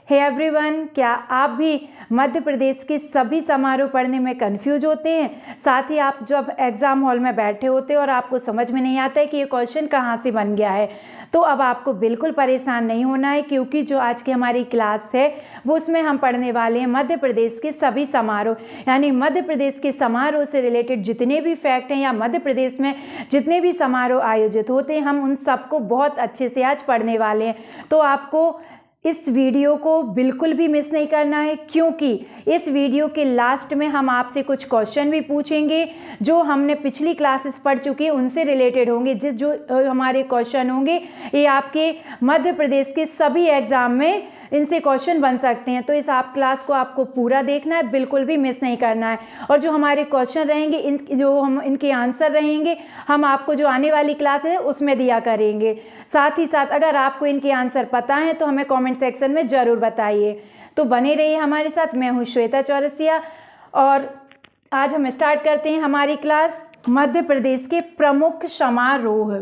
Hey everyone, क्या आप भी मध्य प्रदेश के सभी समारोह पढ़ने में कंफ्यूज होते हैं? साथ ही आप जब एग्ज़ाम हॉल में बैठे होते हैं और आपको समझ में नहीं आता है कि ये क्वेश्चन कहाँ से बन गया है, तो अब आपको बिल्कुल परेशान नहीं होना है, क्योंकि जो आज की हमारी क्लास है वो उसमें हम पढ़ने वाले हैं मध्य प्रदेश के सभी समारोह, यानी मध्य प्रदेश के समारोह से रिलेटेड जितने भी फैक्ट हैं या मध्य प्रदेश में जितने भी समारोह आयोजित होते हैं, हम उन सबको बहुत अच्छे से आज पढ़ने वाले हैं। तो आपको इस वीडियो को बिल्कुल भी मिस नहीं करना है, क्योंकि इस वीडियो के लास्ट में हम आपसे कुछ क्वेश्चन भी पूछेंगे जो हमने पिछली क्लासेस पढ़ चुकी है उनसे रिलेटेड होंगे। जो हमारे क्वेश्चन होंगे ये आपके मध्य प्रदेश के सभी एग्जाम में इनसे क्वेश्चन बन सकते हैं। तो इस आप क्लास को आपको पूरा देखना है, बिल्कुल भी मिस नहीं करना है। और जो हमारे क्वेश्चन रहेंगे इनके आंसर रहेंगे हम आपको जो आने वाली क्लास है उसमें दिया करेंगे। साथ ही साथ अगर आपको इनके आंसर पता है तो हमें कमेंट सेक्शन में ज़रूर बताइए। तो बने रहिए हमारे साथ। मैं हूँ श्वेता चौरसिया और आज हम स्टार्ट करते हैं हमारी क्लास मध्य प्रदेश के प्रमुख समारोह।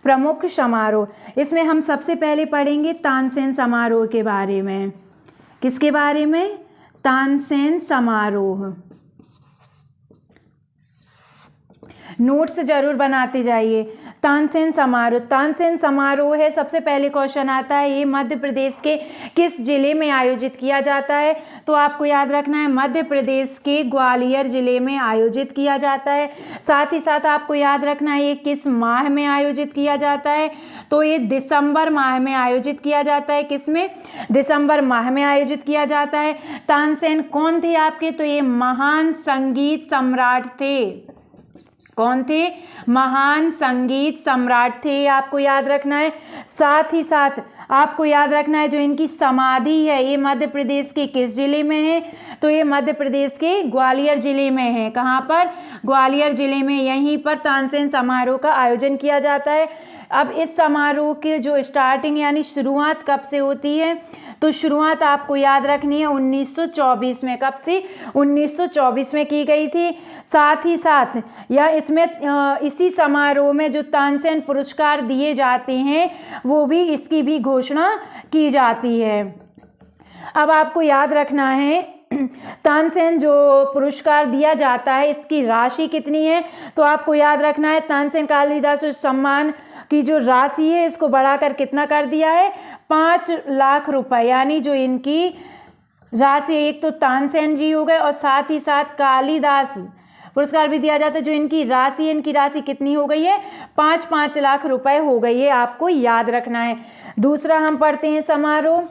प्रमुख समारोह, इसमें हम सबसे पहले पढ़ेंगे तानसेन समारोह के बारे में। किसके बारे में? तानसेन समारोह। नोट्स जरूर बनाते जाइए। तानसेन समारोह है, सबसे पहले क्वेश्चन आता है ये मध्य प्रदेश के किस जिले में आयोजित किया जाता है? तो आपको याद रखना है मध्य प्रदेश के ग्वालियर जिले में आयोजित किया जाता है। साथ ही साथ आपको याद रखना है ये किस माह में आयोजित किया जाता है? तो ये दिसंबर माह में आयोजित किया जाता है। किसमें? दिसंबर माह में आयोजित किया जाता है। तानसेन कौन थे आपके? तो ये महान संगीत सम्राट थे। कौन थे? महान संगीत सम्राट थे, आपको याद रखना है। साथ ही साथ आपको याद रखना है जो इनकी समाधि है ये मध्य प्रदेश के किस जिले में है? तो ये मध्य प्रदेश के ग्वालियर जिले में है। कहाँ पर? ग्वालियर जिले में। यहीं पर तानसेन समारोह का आयोजन किया जाता है। अब इस समारोह की जो स्टार्टिंग यानी शुरुआत कब से होती है? तो शुरुआत आपको याद रखनी है 1924 में। कब से? 1924 में की गई थी। साथ ही साथ इसी समारोह में जो तानसेन पुरस्कार दिए जाते हैं वो भी इसकी भी घोषणा की जाती है। अब आपको याद रखना है तानसेन जो पुरस्कार दिया जाता है इसकी राशि कितनी है? तो आपको याद रखना है तानसेन कालिदास सम्मान की जो राशि है इसको बढ़ाकर कितना कर दिया है? 5 लाख रुपए। यानी जो इनकी राशि, एक तो तानसेन जी हो गए और साथ ही साथ कालिदास पुरस्कार भी दिया जाता है। जो इनकी राशि कितनी हो गई है? 5 लाख रुपए हो गई है, आपको याद रखना है। दूसरा हम पढ़ते हैं समारोह।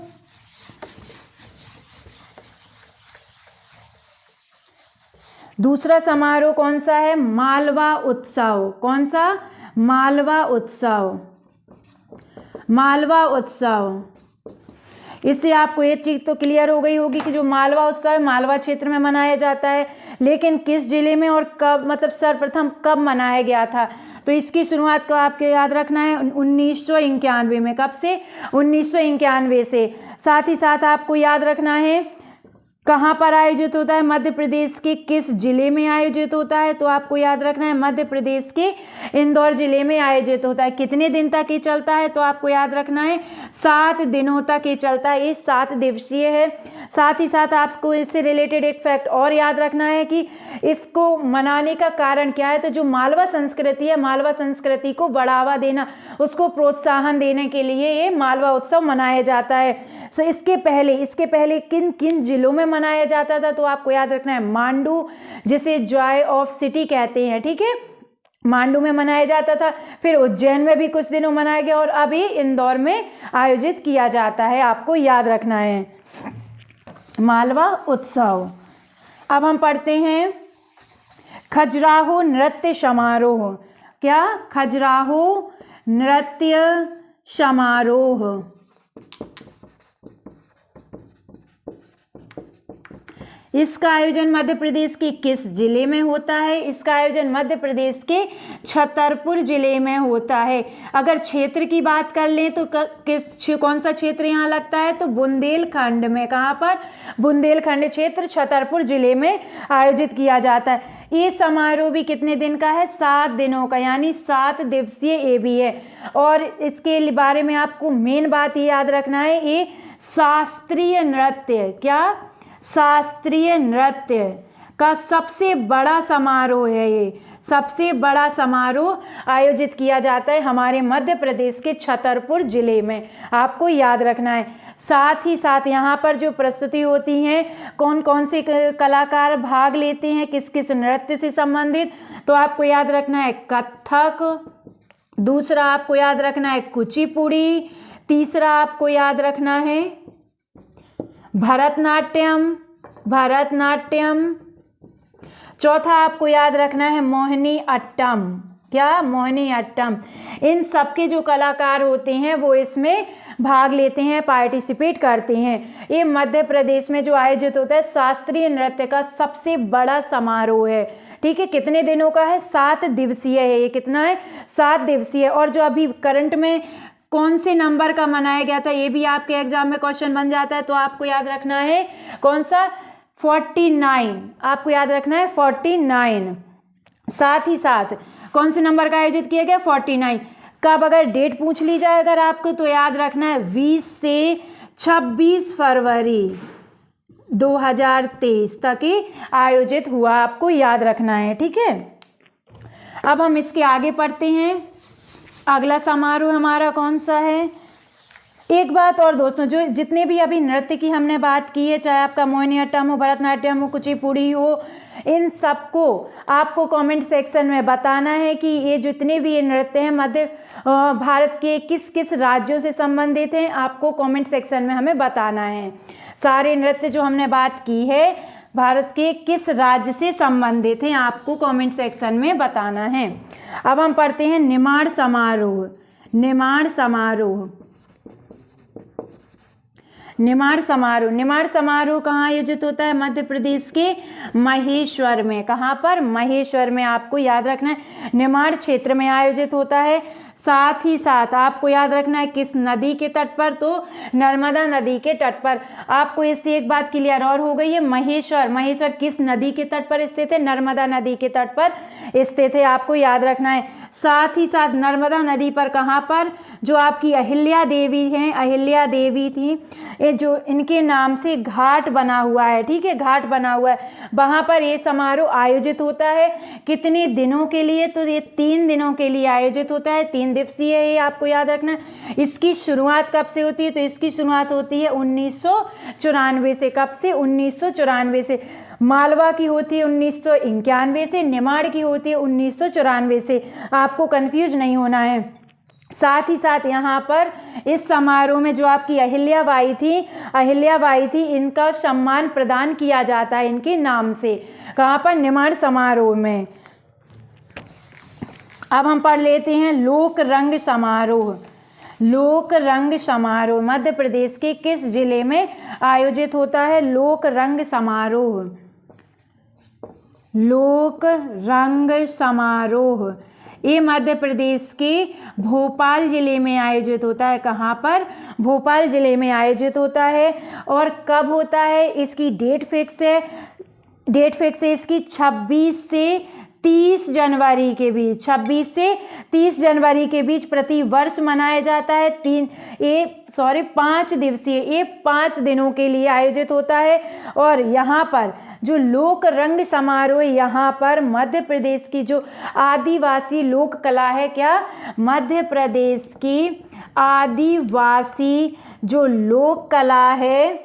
दूसरा समारोह कौन सा है? मालवा उत्सव। कौन सा? मालवा उत्सव। मालवा उत्सव, इससे आपको एक चीज़ तो क्लियर हो गई होगी कि जो मालवा उत्सव है मालवा क्षेत्र में मनाया जाता है, लेकिन किस जिले में और कब, मतलब सर्वप्रथम कब मनाया गया था? तो इसकी शुरुआत को आपके याद रखना है 1991 में। कब से? 1991 से। साथ ही साथ आपको याद रखना है कहाँ पर आयोजित होता है? मध्य प्रदेश के किस जिले में आयोजित होता है? तो आपको याद रखना है मध्य प्रदेश के इंदौर जिले में आयोजित होता है। कितने दिन तक ये चलता है? तो आपको याद रखना है 7 दिनों तक ये चलता है। ये 7 दिवसीय है। साथ ही साथ आपको इससे रिलेटेड एक फैक्ट और याद रखना है कि इसको मनाने का कारण क्या है? तो जो मालवा संस्कृति है, मालवा संस्कृति को बढ़ावा देना, उसको प्रोत्साहन देने के लिए ये मालवा उत्सव मनाया जाता है। तो इसके पहले किन किन जिलों में मनाया जाता था? तो आपको याद रखना है मांडू, जिसे जॉय ऑफ सिटी कहते हैं, ठीक है, मांडू में मनाया जाता था। फिर उज्जैन में भी कुछ दिनों मनाया गया और अभी इंदौर में आयोजित किया जाता है, आपको याद रखना है मालवा उत्सव। अब हम पढ़ते हैं खजुराहो नृत्य समारोह। क्या? खजुराहो नृत्य समारोह। इसका आयोजन मध्य प्रदेश के किस जिले में होता है? इसका आयोजन मध्य प्रदेश के छतरपुर जिले में होता है। अगर क्षेत्र की बात कर लें तो कौन सा क्षेत्र यहाँ लगता है, तो बुंदेलखंड में। कहाँ पर, बुंदेलखंड क्षेत्र छतरपुर जिले में आयोजित किया जाता है। ये समारोह भी कितने दिन का है, 7 दिनों का, यानी 7 दिवसीय ये भी है। और इसके बारे में आपको मेन बात ये याद रखना है, ये शास्त्रीय नृत्य, क्या, शास्त्रीय नृत्य का सबसे बड़ा समारोह है। ये सबसे बड़ा समारोह आयोजित किया जाता है हमारे मध्य प्रदेश के छतरपुर जिले में, आपको याद रखना है। साथ ही साथ यहाँ पर जो प्रस्तुति होती हैं, कौन कौन से कलाकार भाग लेते हैं, किस किस नृत्य से संबंधित, तो आपको याद रखना है कथक, दूसरा आपको याद रखना है कुचिपुड़ी, तीसरा आपको याद रखना है भरतनाट्यम, चौथा आपको याद रखना है मोहिनी अट्टम, क्या, मोहिनी अट्टम। इन सबके जो कलाकार होते हैं वो इसमें भाग लेते हैं, पार्टिसिपेट करते हैं। ये मध्य प्रदेश में जो आयोजित होता है शास्त्रीय नृत्य का सबसे बड़ा समारोह है। ठीक है, कितने दिनों का है, 7 दिवसीय है। ये कितना है, 7 दिवसीय। और जो अभी करंट में कौन से नंबर का मनाया गया था, ये भी आपके एग्जाम में क्वेश्चन बन जाता है, तो आपको याद रखना है कौन सा, 49, आपको याद रखना है 49। साथ ही साथ कौन से नंबर का आयोजित किया गया, 49। कब अगर डेट पूछ ली जाए अगर आपको, तो याद रखना है 20 से 26 फरवरी 2023 तक ही आयोजित हुआ, आपको याद रखना है। ठीक है, अब हम इसके आगे पढ़ते हैं। अगला समारोह हमारा कौन सा है। एक बात और दोस्तों, जो जितने भी अभी नृत्य की हमने बात की है, चाहे आपका मोहिनीअट्टम हो, भरतनाट्यम हो, कुचिपुड़ी हो, इन सबको आपको कमेंट सेक्शन में बताना है कि ये जितने भी ये नृत्य हैं मध्य भारत के किस किस राज्यों से संबंधित हैं, आपको कमेंट सेक्शन में हमें बताना है। सारे नृत्य जो हमने बात की है भारत के किस राज्य से संबंधित हैं, आपको कमेंट सेक्शन में बताना है। अब हम पढ़ते हैं निमाड़ समारोह। निमाड़ समारोह कहाँ आयोजित होता है, मध्य प्रदेश के महेश्वर में। कहाँ पर, महेश्वर में, आपको याद रखना है निमाड़ क्षेत्र में आयोजित होता है। साथ ही साथ आपको याद रखना है किस नदी के तट पर, तो नर्मदा नदी के तट पर। आपको इससे एक बात क्लियर और हो गई है, महेश्वर किस नदी के तट पर स्थित है, नर्मदा नदी के तट पर स्थित है, आपको याद रखना है। साथ ही साथ नर्मदा नदी पर कहाँ पर, जो आपकी अहिल्या देवी हैं, अहिल्या देवी थी, ये जो इनके नाम से घाट बना हुआ है। ठीक है, घाट बना हुआ है, वहाँ पर ये समारोह आयोजित होता है। कितने दिनों के लिए, तो ये 3 दिनों के लिए आयोजित होता है, 3 दिवसीय है, आपको याद रखना है। इसकी शुरुआत कब से होती है, तो इसकी शुरुआत होती है 1994 से। कब से, 1994 से। मालवा की होती है 1991 से, निमाड़ की होती है 1994 से, आपको कंफ्यूज नहीं होना है। साथ ही साथ यहाँ पर इस समारोह में जो आपकी अहिल्याबाई थी, इनका सम्मान प्रदान किया जाता है इनके नाम से। कहाँ पर, निमाड़ समारोह में। अब हम पढ़ लेते हैं लोक रंग समारोह मध्य प्रदेश के किस जिले में आयोजित होता है, लोक रंग समारोह ये मध्य प्रदेश के भोपाल जिले में आयोजित होता है। कहाँ पर, भोपाल जिले में आयोजित होता है। और कब होता है, इसकी डेट फिक्स है इसकी 26 से 30 जनवरी के बीच, 26 से 30 जनवरी के बीच प्रति वर्ष मनाया जाता है। 5 दिवसीय, ये 5 दिनों के लिए आयोजित होता है। और यहाँ पर जो लोक रंग समारोह, यहाँ पर मध्य प्रदेश की जो आदिवासी लोक कला है, क्या, मध्य प्रदेश की आदिवासी जो लोक कला है,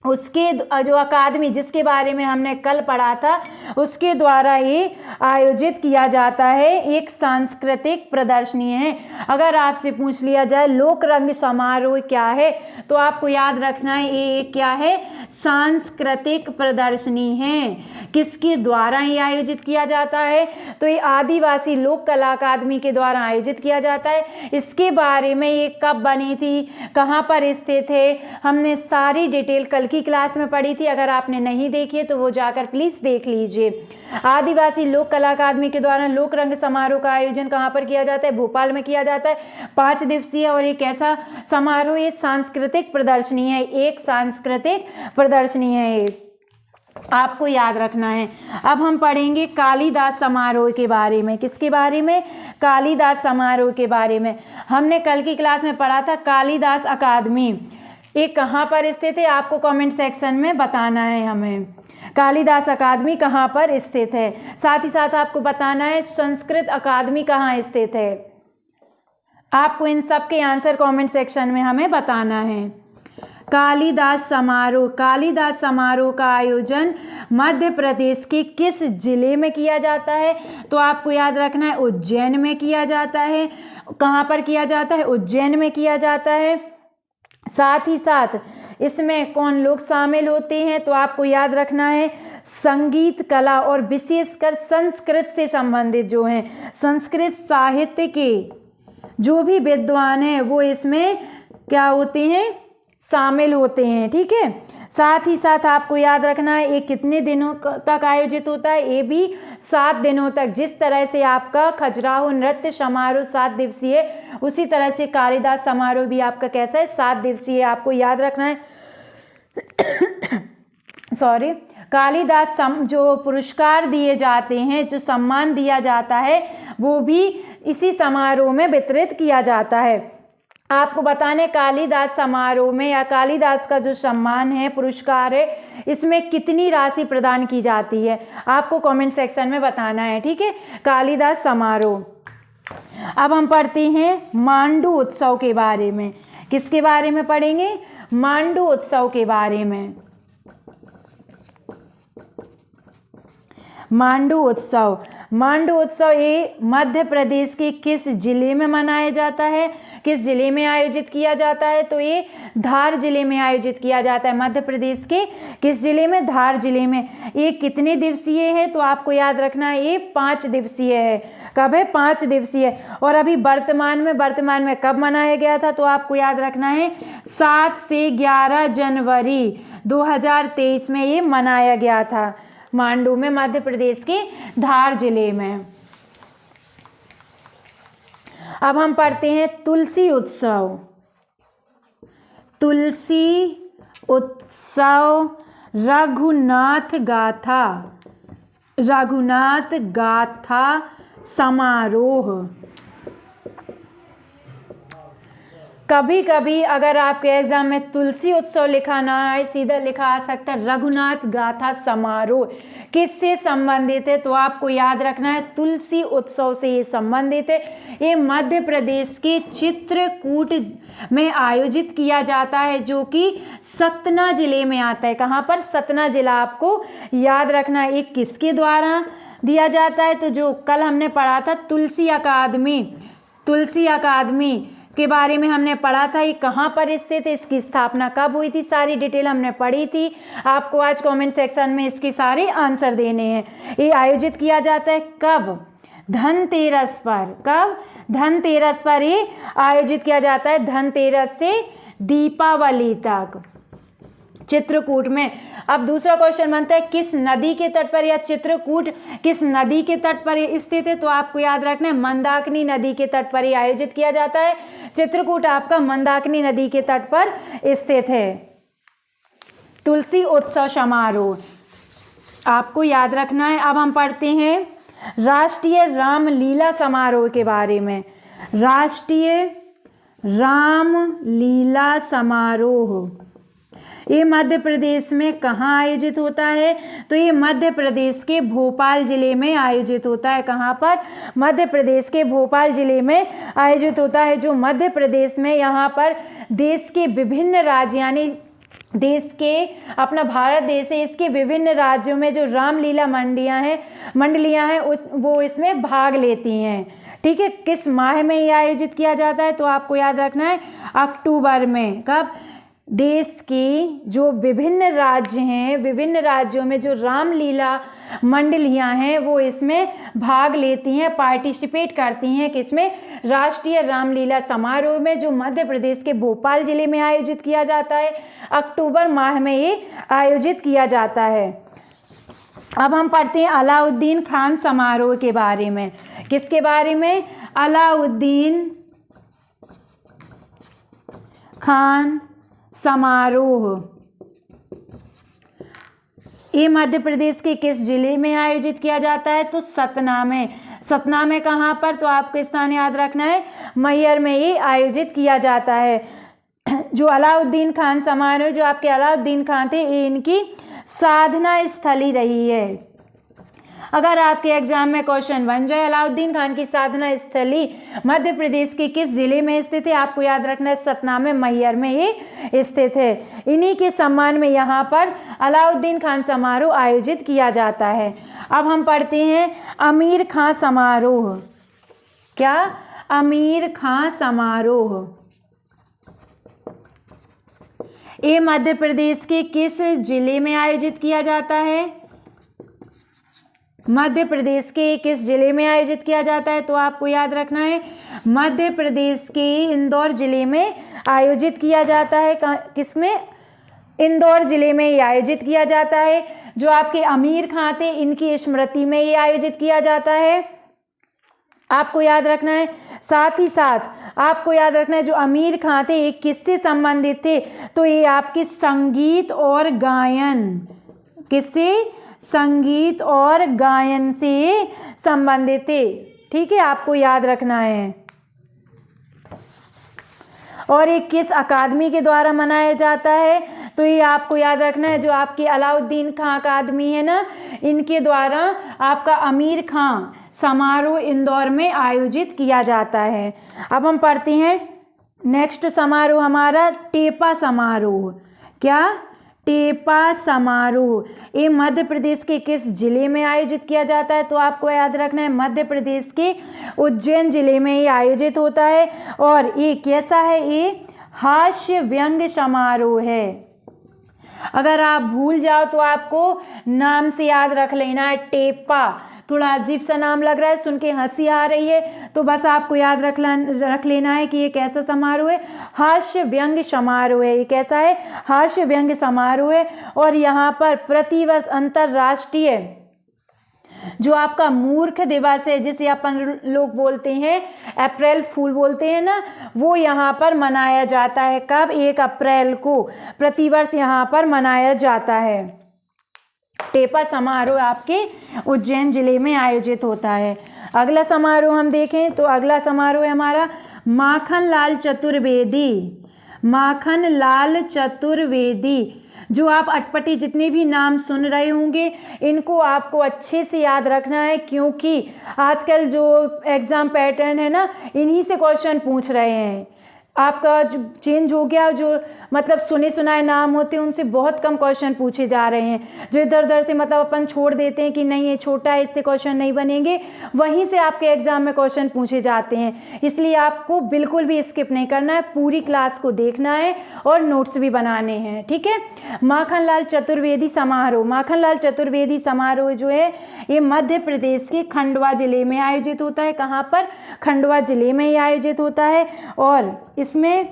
उसके जो अकादमी, जिसके बारे में हमने कल पढ़ा था, उसके द्वारा ये आयोजित किया जाता है, एक सांस्कृतिक प्रदर्शनी है। अगर आपसे पूछ लिया जाए लोक रंग समारोह क्या है, तो आपको याद रखना है ये क्या है, सांस्कृतिक प्रदर्शनी है। किसके द्वारा ये आयोजित किया जाता है, तो ये आदिवासी लोक कला अकादमी के द्वारा आयोजित किया जाता है। इसके बारे में ये कब बनी थी, कहाँ पर स्थित है, हमने सारी डिटेल कल की क्लास में पढ़ी थी। अगर आपने नहीं देखी है तो वो जाकर प्लीज़ देख लीजिए। आदिवासी लोक कला अकादमी के द्वारा लोक रंग समारोह का आयोजन कहाँ पर किया जाता है? भोपाल में किया जाता है। 5 दिवसीय और एक ऐसा समारोह, ये सांस्कृतिक प्रदर्शनी है, एक सांस्कृतिक प्रदर्शनी है, ये आपको याद रखना है। अब हम पढ़ेंगे कालिदास समारोह के बारे में। किसके बारे में? कालिदास समारोह के बारे में। हमने कल की क्लास में पढ़ा था कालिदास अकादमी, ये कहाँ पर स्थित है? आपको कमेंट सेक्शन में बताना है हमें कालिदास अकादमी कहाँ पर स्थित है। साथ ही साथ आपको बताना है संस्कृत अकादमी कहाँ स्थित है। आपको इन सब के आंसर कमेंट सेक्शन में हमें बताना है। कालिदास समारोह, कालिदास समारोह का आयोजन मध्य प्रदेश के किस जिले में किया जाता है? तो आपको याद रखना है उज्जैन में किया जाता है। कहाँ पर किया जाता है? उज्जैन में किया जाता है। साथ ही साथ इसमें कौन लोग शामिल होते हैं? तो आपको याद रखना है संगीत कला और विशेषकर संस्कृत से संबंधित जो हैं, संस्कृत साहित्य के जो भी विद्वान हैं वो इसमें क्या होते हैं? शामिल होते हैं। ठीक है। साथ ही साथ आपको याद रखना है ये कितने दिनों तक आयोजित होता है? ये भी 7 दिनों तक। जिस तरह से आपका खजुराहो नृत्य समारोह 7 दिवसीय, उसी तरह से कालिदास समारोह भी आपका कैसा है? 7 दिवसीय। आपको याद रखना है सॉरी, कालिदास जो पुरस्कार दिए जाते हैं, जो सम्मान दिया जाता है, वो भी इसी समारोह में वितरित किया जाता है। आपको बताने कालिदास समारोह में या कालिदास का जो सम्मान है, पुरस्कार है, इसमें कितनी राशि प्रदान की जाती है? आपको कमेंट सेक्शन में बताना है। ठीक है। कालिदास समारोह। अब हम पढ़ते हैं मांडू उत्सव के बारे में। किसके बारे में पढ़ेंगे? मांडू उत्सव के बारे में। मांडू उत्सव, मांडू उत्सव ये मध्य प्रदेश के किस जिले में मनाया जाता है? किस जिले में आयोजित किया जाता है? तो ये धार जिले में आयोजित किया जाता है। मध्य प्रदेश के किस जिले में? धार जिले में। ये कितने दिवसीय है? तो आपको याद रखना है ये 5 दिवसीय है। कब है? 5 दिवसीय। और अभी वर्तमान में कब मनाया गया था? तो आपको याद रखना है 7 से 11 जनवरी 2023 में ये मनाया गया था, मांडू में, मध्य प्रदेश के धार जिले में। अब हम पढ़ते हैं तुलसी उत्सव। तुलसी उत्सव रघुनाथ गाथा, रघुनाथ गाथा समारोह। कभी कभी अगर आपके एग्जाम में तुलसी उत्सव लिखा ना आए, सीधा लिखा आ सकता है रघुनाथ गाथा समारोह। किससे संबंधित है? तो आपको याद रखना है तुलसी उत्सव से ये संबंधित है। ये मध्य प्रदेश के चित्रकूट में आयोजित किया जाता है, जो कि सतना जिले में आता है। कहाँ पर? सतना जिला। आपको याद रखना है ये किसके द्वारा दिया जाता है? तो जो कल हमने पढ़ा था तुलसी अकादमी, तुलसी अकादमी के बारे में हमने पढ़ा था। ये कहाँ पर स्थित है? इसकी स्थापना कब हुई थी? सारी डिटेल हमने पढ़ी थी। आपको आज कमेंट सेक्शन में इसके सारे आंसर देने हैं। ये आयोजित किया जाता है कब? धनतेरस पर। कब? धनतेरस पर ये आयोजित किया जाता है, धनतेरस से दीपावली तक, चित्रकूट में। अब दूसरा क्वेश्चन बनता है किस नदी के तट पर, या चित्रकूट किस नदी के तट पर स्थित है? तो आपको याद रखना है मंदाकिनी नदी के तट पर यह आयोजित किया जाता है। चित्रकूट आपका मंदाकिनी नदी के तट पर स्थित है। तुलसी उत्सव समारोह आपको याद रखना है। अब हम पढ़ते हैं राष्ट्रीय रामलीला समारोह के बारे में। राष्ट्रीय रामलीला समारोह ये मध्य प्रदेश में कहाँ आयोजित होता है? तो ये मध्य प्रदेश के भोपाल जिले में आयोजित होता है। कहाँ पर? मध्य प्रदेश के भोपाल जिले में आयोजित होता है। जो मध्य प्रदेश में यहाँ पर देश के विभिन्न राज्य, यानी देश के, अपना भारत देश है, इसके विभिन्न राज्यों में जो रामलीला मंडलियाँ हैं वो इसमें भाग लेती हैं। ठीक है। किस माह में ये आयोजित किया जाता है? तो आपको याद रखना है अक्टूबर में। कब? देश की जो विभिन्न राज्य हैं, विभिन्न राज्यों में जो रामलीला मंडलियां हैं वो इसमें भाग लेती हैं, पार्टिसिपेट करती हैं। किसमें? राष्ट्रीय रामलीला समारोह में, जो मध्य प्रदेश के भोपाल जिले में आयोजित किया जाता है। अक्टूबर माह में ये आयोजित किया जाता है। अब हम पढ़ते हैं अलाउद्दीन खान समारोह के बारे में। किसके बारे में? अलाउद्दीन खान समारोह। ये मध्य प्रदेश के किस जिले में आयोजित किया जाता है? तो सतना में। सतना में कहाँ पर? तो आपको स्थान याद रखना है, मैहर में ये आयोजित किया जाता है। जो अलाउद्दीन खान समारोह, जो आपके अलाउद्दीन खान थे, ये इनकी साधना स्थली रही है। अगर आपके एग्जाम में क्वेश्चन बन जाए अलाउद्दीन खान की साधना स्थली मध्य प्रदेश के किस जिले में स्थित है, आपको याद रखना है सतना में, मैहर में ये स्थित है। इन्हीं के सम्मान में यहाँ पर अलाउद्दीन खान समारोह आयोजित किया जाता है। अब हम पढ़ते हैं अमीर खां समारोह। क्या? अमीर खां समारोह। ये मध्य प्रदेश के किस जिले में आयोजित किया जाता है? मध्य प्रदेश के किस जिले में आयोजित किया जाता है? तो आपको याद रखना है मध्य प्रदेश के इंदौर जिले में आयोजित किया जाता है। किसमें? इंदौर जिले में ये आयोजित किया जाता है। जो आपके अमीर खां थे, इनकी स्मृति में ये आयोजित किया जाता है, आपको याद रखना है। साथ ही साथ आपको याद रखना है जो अमीर खां थे ये किससे संबंधित थे? तो ये आपके संगीत और गायन, किससे? संगीत और गायन से संबंधित थे। ठीक है, आपको याद रखना है। और ये किस अकादमी के द्वारा मनाया जाता है? तो ये आपको याद रखना है जो आपकी अलाउद्दीन खां अकादमी है ना, इनके द्वारा आपका अमीर खां समारोह इंदौर में आयोजित किया जाता है। अब हम पढ़ते हैं नेक्स्ट समारोह हमारा टेपा समारोह। क्या? टेपा समारोह। ये मध्य प्रदेश के किस जिले में आयोजित किया जाता है? तो आपको याद रखना है मध्य प्रदेश के उज्जैन जिले में ये आयोजित होता है। और ये कैसा है? ये हास्य व्यंग समारोह है। अगर आप भूल जाओ तो आपको नाम से याद रख लेना है टेपा। थोड़ा अजीब सा नाम लग रहा है, सुन के हंसी आ रही है, तो बस आपको याद रख लेना है कि ये कैसा समारोह है? हास्य व्यंग समारोह है। ये कैसा है? हास्य व्यंग समारोह है। और यहाँ पर प्रतिवर्ष अंतर्राष्ट्रीय जो आपका मूर्ख दिवस है, जिसे अपन लोग बोलते हैं अप्रैल फूल बोलते हैं ना, वो यहाँ पर मनाया जाता है। कब? 1 अप्रैल को प्रतिवर्ष यहाँ पर मनाया जाता है। टेपा समारोह आपके उज्जैन जिले में आयोजित होता है। अगला समारोह हम देखें तो अगला समारोह है हमारा माखनलाल चतुर्वेदी। माखनलाल चतुर्वेदी। जो आप अटपटी जितने भी नाम सुन रहे होंगे, इनको आपको अच्छे से याद रखना है, क्योंकि आजकल जो एग्ज़ाम पैटर्न है ना, इन्हीं से क्वेश्चन पूछ रहे हैं। आपका जो चेंज हो गया, जो मतलब सुने सुनाए नाम होते हैं उनसे बहुत कम क्वेश्चन पूछे जा रहे हैं। जो इधर उधर से मतलब अपन छोड़ देते हैं कि नहीं ये छोटा है, इससे क्वेश्चन नहीं बनेंगे, वहीं से आपके एग्जाम में क्वेश्चन पूछे जाते हैं। इसलिए आपको बिल्कुल भी स्किप नहीं करना है, पूरी क्लास को देखना है और नोट्स भी बनाने हैं। ठीक है। माखनलाल चतुर्वेदी समारोह। माखनलाल चतुर्वेदी समारोह जो है ये मध्य प्रदेश के खंडवा जिले में आयोजित होता है। कहाँ पर? खंडवा जिले में ही आयोजित होता है। और इसमें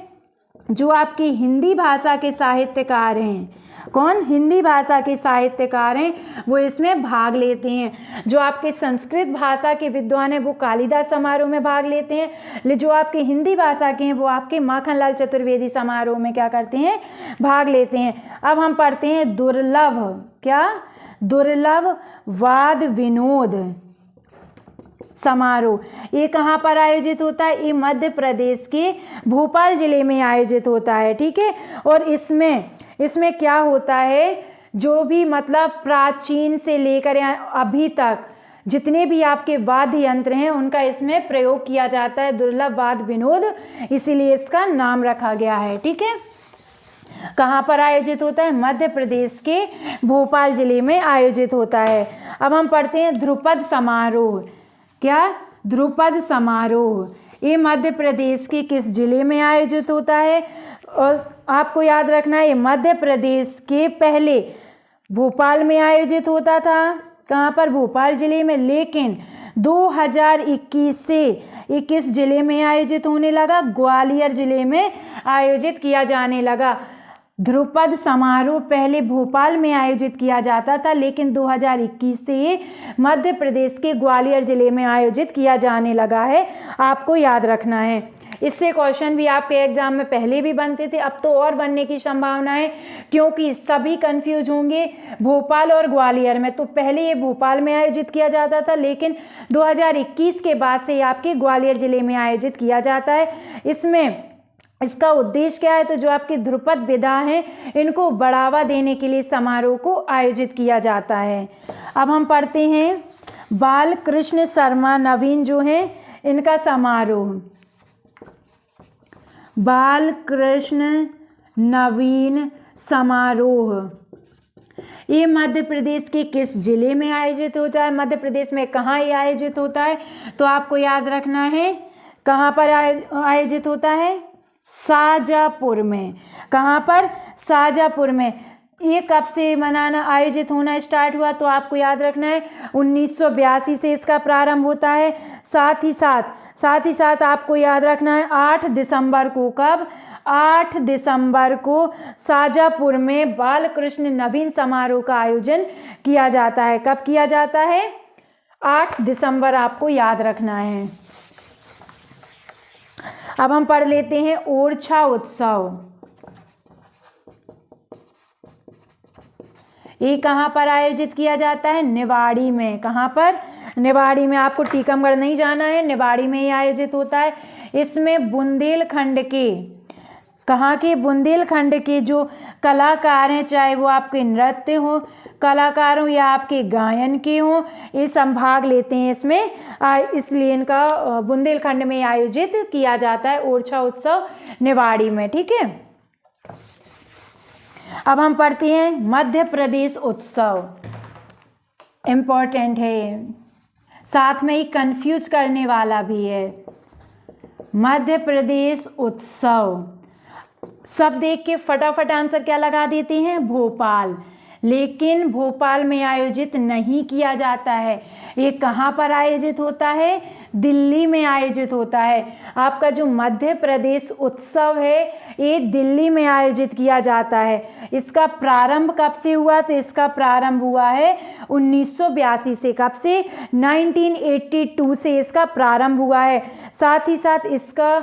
जो आपकी हिंदी भाषा के साहित्यकार हैं, कौन? हिंदी भाषा के साहित्यकार हैं, वो इसमें भाग लेते हैं। जो आपके संस्कृत भाषा के विद्वान हैं वो कालिदास समारोह में भाग लेते हैं। जो आपके हिंदी भाषा के हैं वो आपके माखनलाल चतुर्वेदी समारोह में क्या करते हैं? भाग लेते हैं। अब हम पढ़ते हैं दुर्लभ। क्या? दुर्लभ वाद विनोद समारोह। ये कहाँ पर आयोजित होता है? ये मध्य प्रदेश के भोपाल जिले में आयोजित होता है। ठीक है। और इसमें क्या होता है, जो भी मतलब प्राचीन से लेकर अभी तक जितने भी आपके वाद्य यंत्र हैं उनका इसमें प्रयोग किया जाता है। दुर्लभ वाद विनोद, इसीलिए इसका नाम रखा गया है। ठीक है। कहाँ पर आयोजित होता है? मध्य प्रदेश के भोपाल जिले में आयोजित होता है। अब हम पढ़ते हैं ध्रुपद समारोह। क्या? ध्रुपद समारोह। ये मध्य प्रदेश के किस जिले में आयोजित होता है? और आपको याद रखना है, ये मध्य प्रदेश के पहले भोपाल में आयोजित होता था। कहाँ पर? भोपाल जिले में। लेकिन 2021 से ये किस जिले में आयोजित होने लगा? ग्वालियर जिले में आयोजित किया जाने लगा। ध्रुपद समारोह पहले भोपाल में आयोजित किया जाता था, लेकिन 2021 से ये मध्य प्रदेश के ग्वालियर जिले में आयोजित किया जाने लगा है। आपको याद रखना है। इससे क्वेश्चन भी आपके एग्जाम में पहले भी बनते थे, अब तो और बनने की संभावना है, क्योंकि सभी कंफ्यूज होंगे भोपाल और ग्वालियर में। तो पहले ये भोपाल में आयोजित किया जाता था, लेकिन 2021 के बाद से आपके ग्वालियर जिले में आयोजित किया जाता है। इसका उद्देश्य क्या है? तो जो आपकी ध्रुपद विधा हैं, इनको बढ़ावा देने के लिए समारोह को आयोजित किया जाता है। अब हम पढ़ते हैं बाल कृष्ण शर्मा नवीन जो हैं, इनका समारोह। बाल कृष्ण नवीन समारोह ये मध्य प्रदेश के किस जिले में आयोजित होता है? मध्य प्रदेश में कहाँ ये आयोजित होता है? तो आपको याद रखना है, कहाँ पर आयोजित होता है? शाजापुर में। कहाँ पर? शाजापुर में। ये कब से मनाना आयोजित होना स्टार्ट हुआ? तो आपको याद रखना है 1982 से इसका प्रारंभ होता है। साथ ही साथ आपको याद रखना है 8 दिसंबर को। कब? 8 दिसंबर को शाजापुर में बाल कृष्ण नवीन समारोह का आयोजन किया जाता है। कब किया जाता है? 8 दिसंबर आपको याद रखना है। अब हम पढ़ लेते हैं ओरछा उत्सव। ये कहाँ पर आयोजित किया जाता है? निवाड़ी में। कहाँ पर? निवाड़ी में। आपको टीकमगढ़ नहीं जाना है, निवाड़ी में ही आयोजित होता है। इसमें बुंदेलखंड के, कहाँ के? बुंदेलखंड के जो कलाकार हैं, चाहे वो आपके नृत्य हो कलाकार हो या आपके गायन के हों, ये सब भाग लेते हैं इसमें। इसलिए इनका बुंदेलखंड में आयोजित किया जाता है ओरछा उत्सव निवाड़ी में। ठीक है। अब हम पढ़ते हैं मध्य प्रदेश उत्सव। इम्पोर्टेंट है, साथ में ही कंफ्यूज करने वाला भी है। मध्य प्रदेश उत्सव, सब देख के फटाफट आंसर क्या लगा देते हैं? भोपाल। लेकिन भोपाल में आयोजित नहीं किया जाता है। ये कहाँ पर आयोजित होता है? दिल्ली में आयोजित होता है। आपका जो मध्य प्रदेश उत्सव है, ये दिल्ली में आयोजित किया जाता है। इसका प्रारंभ कब से हुआ? तो इसका प्रारंभ हुआ है 1982 से। कब से? 1982 से इसका प्रारंभ हुआ है। साथ ही साथ इसका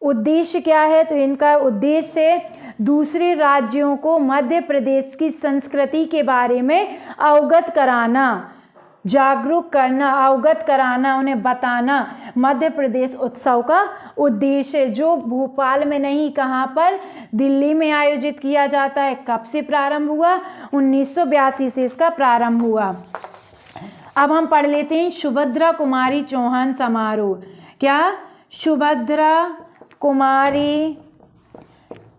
उद्देश्य क्या है? तो इनका उद्देश्य है दूसरे राज्यों को मध्य प्रदेश की संस्कृति के बारे में अवगत कराना, जागरूक करना, अवगत कराना, उन्हें बताना मध्य प्रदेश उत्सव का उद्देश्य है, जो भोपाल में नहीं, कहाँ पर? दिल्ली में आयोजित किया जाता है। कब से प्रारंभ हुआ? 1982 से इसका प्रारंभ हुआ। अब हम पढ़ लेते हैं सुभद्रा कुमारी चौहान समारोह। क्या? सुभद्रा कुमारी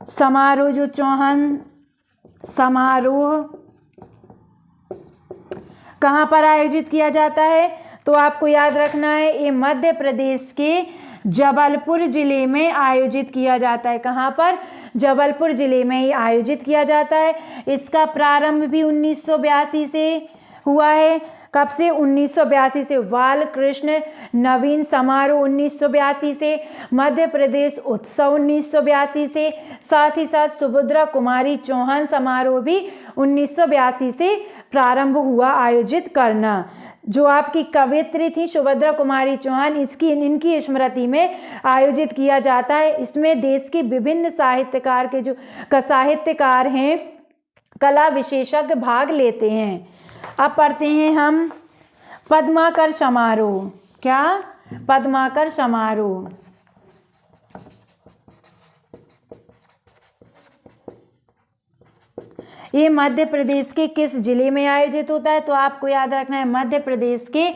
समारोह, जो चौहान समारोह कहाँ पर आयोजित किया जाता है? तो आपको याद रखना है, ये मध्य प्रदेश के जबलपुर जिले में आयोजित किया जाता है। कहाँ पर? जबलपुर जिले में ही आयोजित किया जाता है। इसका प्रारंभ भी 1982 से हुआ है। कब से? 1982 से। बाल कृष्ण नवीन समारोह 1982 से, मध्य प्रदेश उत्सव 1982 से, साथ ही साथ सुभद्रा कुमारी चौहान समारोह भी 1982 से प्रारंभ हुआ आयोजित करना। जो आपकी कवयित्री थी सुभद्रा कुमारी चौहान, इनकी स्मृति में आयोजित किया जाता है। इसमें देश के विभिन्न साहित्यकार के जो साहित्यकार हैं, कला विशेषज्ञ भाग लेते हैं। अब पढ़ते हैं हम पद्माकर समारोह। क्या? पद्माकर समारोह ये मध्य प्रदेश के किस जिले में आयोजित होता है? तो आपको याद रखना है मध्य प्रदेश के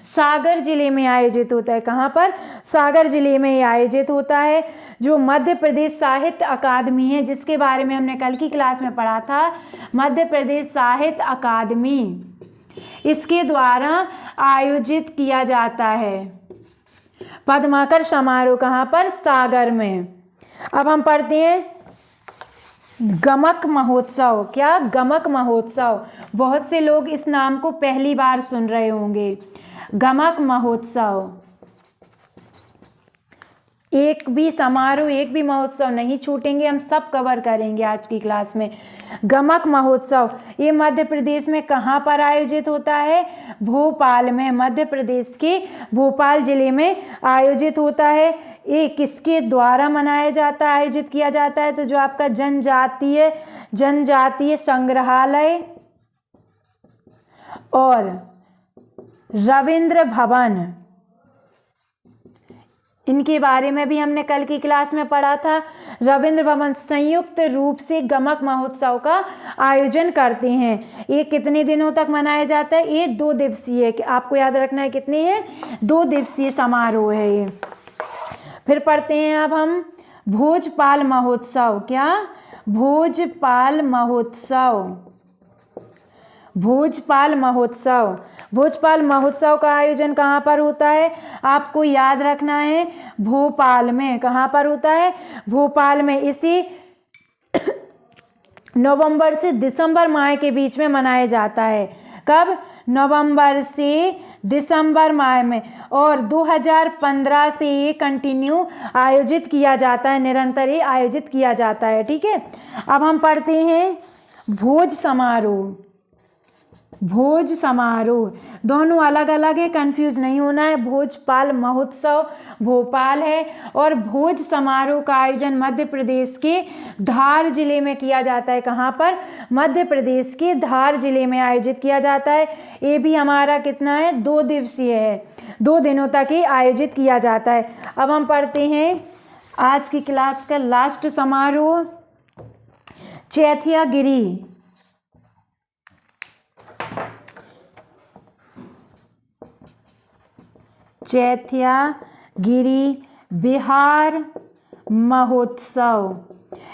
सागर जिले में आयोजित होता है। कहाँ पर? सागर जिले में आयोजित होता है। जो मध्य प्रदेश साहित्य अकादमी है, जिसके बारे में हमने कल की क्लास में पढ़ा था, मध्य प्रदेश साहित्य अकादमी, इसके द्वारा आयोजित किया जाता है। पद्माकर समारोह कहाँ पर? सागर में। अब हम पढ़ते हैं गमक महोत्सव। क्या? गमक महोत्सव। बहुत से लोग इस नाम को पहली बार सुन रहे होंगे। गमक महोत्सव। एक भी समारोह, एक भी महोत्सव नहीं छूटेंगे, हम सब कवर करेंगे आज की क्लास में। गमक महोत्सव ये मध्य प्रदेश में कहाँ पर आयोजित होता है? भोपाल में। मध्य प्रदेश के भोपाल जिले में आयोजित होता है। ये किसके द्वारा मनाया जाता है, आयोजित किया जाता है? तो जो आपका जनजातीय संग्रहालय और रविंद्र भवन, इनके बारे में भी हमने कल की क्लास में पढ़ा था। रविंद्र भवन संयुक्त रूप से गमक महोत्सव का आयोजन करते हैं। ये कितने दिनों तक मनाया जाता है? ये 2 दिवसीय, आपको याद रखना है कितनी है? 2 दिवसीय समारोह है ये। फिर पढ़ते हैं अब हम भोजपाल महोत्सव। क्या? भोजपाल महोत्सव। भोजपाल महोत्सव। भोजपाल महोत्सव का आयोजन कहाँ पर होता है? आपको याद रखना है भोपाल में। कहाँ पर होता है? भोपाल में। इसे नवंबर से दिसंबर माह के बीच में मनाया जाता है। कब? नवंबर से दिसंबर माह में। और 2015 से ये कंटिन्यू आयोजित किया जाता है, निरंतर ये आयोजित किया जाता है। ठीक है। अब हम पढ़ते हैं भोज समारोह। भोज समारोह दोनों अलग अलग है, कंफ्यूज नहीं होना है। भोजपाल महोत्सव भोपाल है और भोज समारोह का आयोजन मध्य प्रदेश के धार जिले में किया जाता है। कहाँ पर? मध्य प्रदेश के धार जिले में आयोजित किया जाता है। ये भी हमारा कितना है? 2 दिवसीय है। 2 दिनों तक ये आयोजित किया जाता है। अब हम पढ़ते हैं आज की क्लास का लास्ट समारोह, चैथियागिरी। चैथियागिरी बिहार महोत्सव।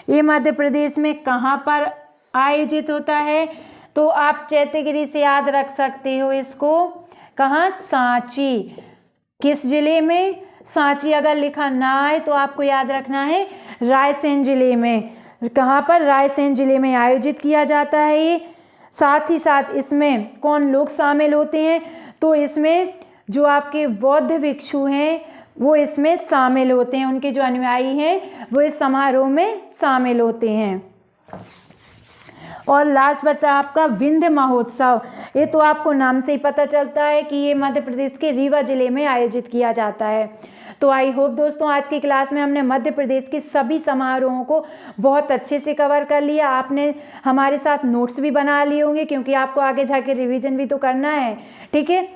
ये मध्य प्रदेश में कहाँ पर आयोजित होता है? तो आप चैत्यगिरी से याद रख सकते हो इसको। कहाँ? सांची। किस जिले में? सांची। अगर लिखा ना आए तो आपको याद रखना है रायसेन जिले में। कहाँ पर? रायसेन जिले में आयोजित किया जाता है ये। साथ ही साथ इसमें कौन लोग शामिल होते हैं? तो इसमें जो आपके बौद्ध भिक्षु हैं वो इसमें शामिल होते हैं। उनके जो अनुयायी हैं वो इस समारोह में शामिल होते हैं। और लास्ट बचा आपका विंध्य महोत्सव। ये तो आपको नाम से ही पता चलता है कि ये मध्य प्रदेश के रीवा जिले में आयोजित किया जाता है। तो आई होप दोस्तों आज की क्लास में हमने मध्य प्रदेश के सभी समारोहों को बहुत अच्छे से कवर कर लिया। आपने हमारे साथ नोट्स भी बना लिए होंगे क्योंकि आपको आगे जाके रिवीजन भी तो करना है। ठीक है।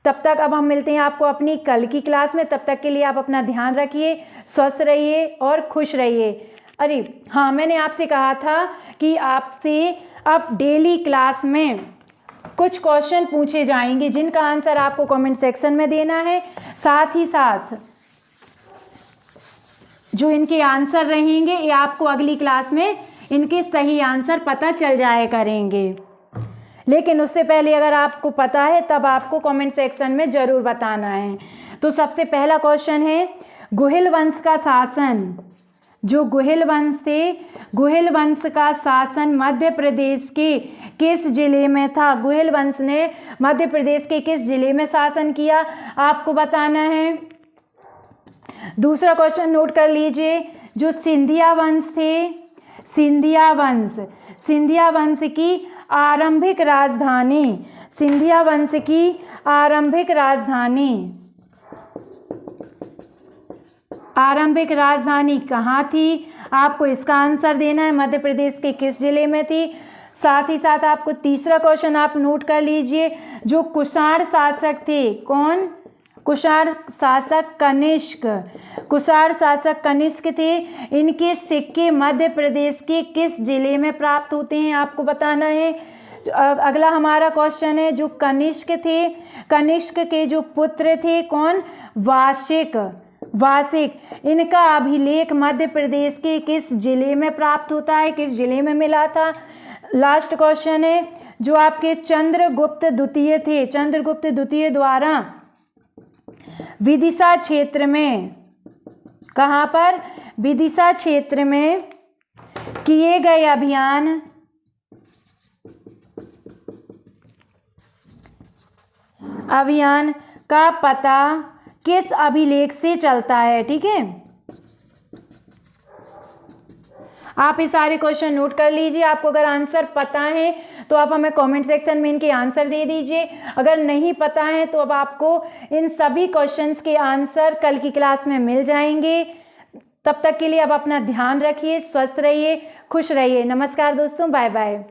तब तक अब हम मिलते हैं आपको अपनी कल की क्लास में। तब तक के लिए आप अपना ध्यान रखिए, स्वस्थ रहिए और खुश रहिए। अरे हाँ, मैंने आपसे कहा था कि आपसे अब डेली क्लास में कुछ क्वेश्चन पूछे जाएंगे जिनका आंसर आपको कमेंट सेक्शन में देना है। साथ ही साथ जो इनके आंसर रहेंगे ये आपको अगली क्लास में इनके सही आंसर पता चल जाए करेंगे। लेकिन उससे पहले अगर आपको पता है तब आपको कमेंट सेक्शन में ज़रूर बताना है। तो सबसे पहला क्वेश्चन है, गुहिल वंश का शासन, जो गुहिल वंश थे, गुहिल वंश का शासन मध्य प्रदेश के किस जिले में था? गुहिल वंश ने मध्य प्रदेश के किस जिले में शासन किया? आपको बताना है। दूसरा क्वेश्चन नोट कर लीजिए, जो सिंधिया वंश थे, सिंधिया वंश, सिंधिया वंश की आरंभिक राजधानी, सिंधिया वंश की आरंभिक राजधानी, आरंभिक राजधानी कहाँ थी? आपको इसका आंसर देना है। मध्य प्रदेश के किस जिले में थी? साथ ही साथ आपको तीसरा क्वेश्चन आप नोट कर लीजिए, जो कुषाण शासक थे, कौन? कुषाण शासक कनिष्क, कुषाण शासक कनिष्क थे। इनके सिक्के मध्य प्रदेश के किस जिले में प्राप्त होते हैं? आपको बताना है। अगला हमारा क्वेश्चन है, जो कनिष्क थे, कनिष्क के जो पुत्र थे, कौन? वाशिक, वाशिक, इनका अभिलेख मध्य प्रदेश के किस जिले में प्राप्त होता है? किस जिले में मिला था? लास्ट क्वेश्चन है, जो आपके चंद्रगुप्त द्वितीय थे, चंद्रगुप्त द्वितीय द्वारा विदिशा क्षेत्र में, कहाँ पर? विदिशा क्षेत्र में किए गए अभियान का पता किस अभिलेख से चलता है? ठीक है, आप ये सारे क्वेश्चन नोट कर लीजिए। आपको अगर आंसर पता है तो आप हमें कमेंट सेक्शन में इनके आंसर दे दीजिए। अगर नहीं पता है तो अब आपको इन सभी क्वेश्चंस के आंसर कल की क्लास में मिल जाएंगे। तब तक के लिए अब अपना ध्यान रखिए, स्वस्थ रहिए, खुश रहिए। नमस्कार दोस्तों, बाय बाय।